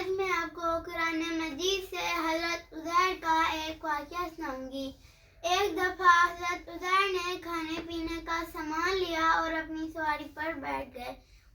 آج میں آپ کو قرآن مجید سے حضرت عزیر کا ایک واقعہ سناؤں گی۔ ایک دفعہ حضرت عزیر نے کھانے پینے کا سامان لیا اور اپنی سواری پر بیٹھ گئے۔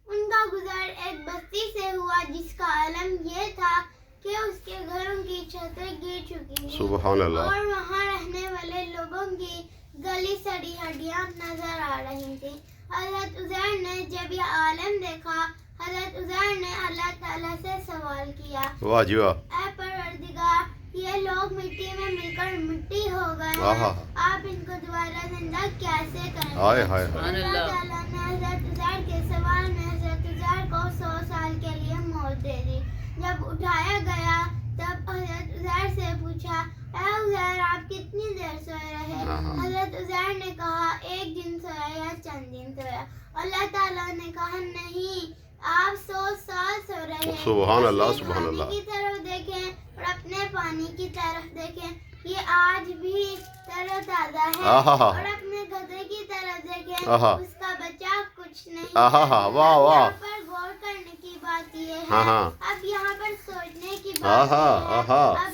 ان کا گزر ایک بستی سے ہوا جس کا عالم یہ تھا کہ اس کے گھروں کی چھتیں گر چکی تھیں سبحان اللہ، اور وہاں رہنے والے لوگوں کی گلی سڑی ہڈیاں نظر آ رہی تھیں۔ حضرت عزیر نے جب یہ عالم دیکھا، حضرت عزیر نے اللہ تعالیٰ سے سوال کیا، واہ جی واہ، اے پروردگار، یہ لوگ مٹی میں مل کر مٹی ہو گئے آہا، ہیں، آپ ان کو دوبارہ زندہ کیسے کریں گے؟ ہائے ہائے ہائے، اللہ تعالیٰ نے حضرت عزیر کے سوال میں حضرت عزیر کو 100 سال کے لیے موت دے دی۔ جب اٹھایا گیا تب حضرت عزیر سے پوچھا، اے عزیر، آپ کتنی دیر سوئے رہے؟ حضرت عزیر نے کہا، 1 دن سویا یا چند دن سویا۔ اللہ تعالیٰ نے کہا، نہیں، آپ 100 سال سو رہے ہیں۔ سبحان اللہ، اپنے سبحان اللہ، کھانے کی طرف دیکھیں اور اپنے پانی کی طرف دیکھیں، یہ آج بھی تر و تازہ ہے، آہا، اور اپنے گدھے کی طرف دیکھیں، آہا، اس کا بچہ کچھ نہیں آہا، ہے۔ واہ اب واہ، یہاں پر غور کرنے کی بات یہ ہے، ہاں ہاں، اب یہاں پر سوچنے کی بات آہا، یہ ہے، آہا، اب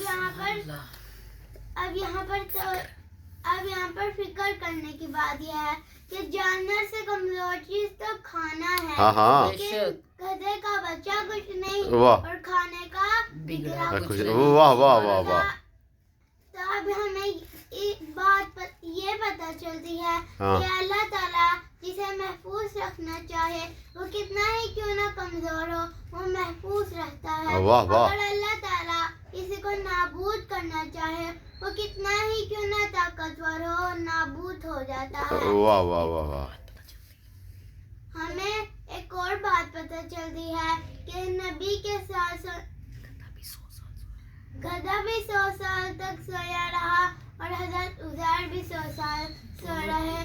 یہاں پر فکر کرنے کی بات یہ ہے کہ جانور سے کمزور چیز تو کھانا ہے، ہاں ہاں، لیکن گدھے کا بچہ کچھ نہیں واہ، اور کھانے کا بگڑا کچھ کچھ نہیں۔ واہ واہ واہ واہ، تو اب ہمیں ایک بات یہ پتہ چلتی ہے ہاں، کہ اللہ تعالیٰ جسے محفوظ رکھنا چاہے وہ کتنا ہی کیوں نہ کمزور ہو، وہ محفوظ رہتا ہے۔ واہ واہ، اگر اللہ تعالیٰ کسی کو نابود کرنا چاہے وہ کتنا ہی کیوں نہ طاقتور ہو، نابود ہو جاتا ہے۔ واہ واہ واہ واہ، ہمیں ایک اور بات پتہ چلتی ہے کہ نبی کے ساتھ گدھا بھی 100 سال تک سویا رہا اور حضرت عزیر بھی 100 سال سو رہے،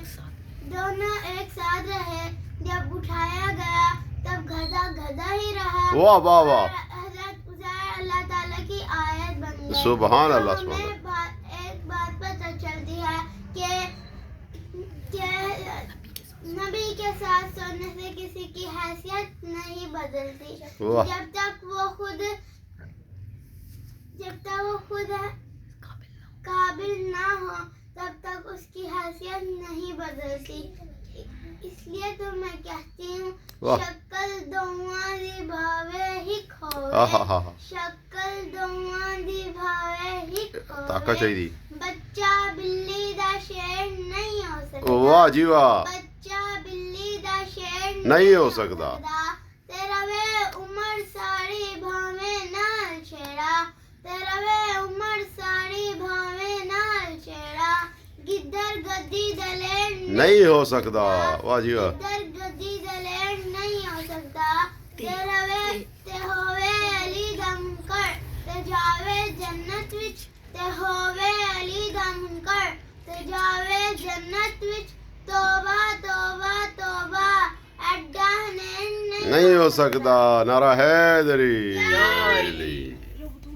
دونوں ایک ساتھ رہے۔ جب اٹھایا گیا تب گدھا گدھا ہی رہا، واہ واہ واہ، اور حضرت عزیر اللہ تعالیٰ کی آیت بن گئے۔ سبحان اللہ، تو سبحان ہمیں اللہ، ایک بات پتہ چلتی ہے کہ نبی کے ساتھ سونے سے کسی کی حیثیت نہیں بدلتی، واہ، جب تک وہ خود قابل نہ ہو تب تک اس کی حیثیت نہیں بدلتی۔ اس لیے تو میں کہتی ہوں، واہ، شکل دوواں دی بھاوے ہک آہا ہوئے، ہا، شکل دوواں دی بھاوے ہک طاقت ہوئے، چاہیے، بچہ بلی دا شیر نہیں ہو سکتا، واہ جی واہ، بچہ بلی دا شیر نہیں ہو سکتا، تیرا وے عمر ساری بھاویں نال چھیڑا، تیرا وے عمر ساری بھاویں نال چھیڑا، گدر گدی دلیر نہیں ہو سکتا، واہ جی واہ، گدر گدی دلیر نہیں ہو سکتا، تیرا وے تے ہووے علی دا منکر تے جاوے جنت وچ، تے ہووے علی دا منکر تے جاوے جنت وچ، توبہ توبہ توبہ، ایڈا حنین نہیں ہو سکتا، نعرہ حیدری،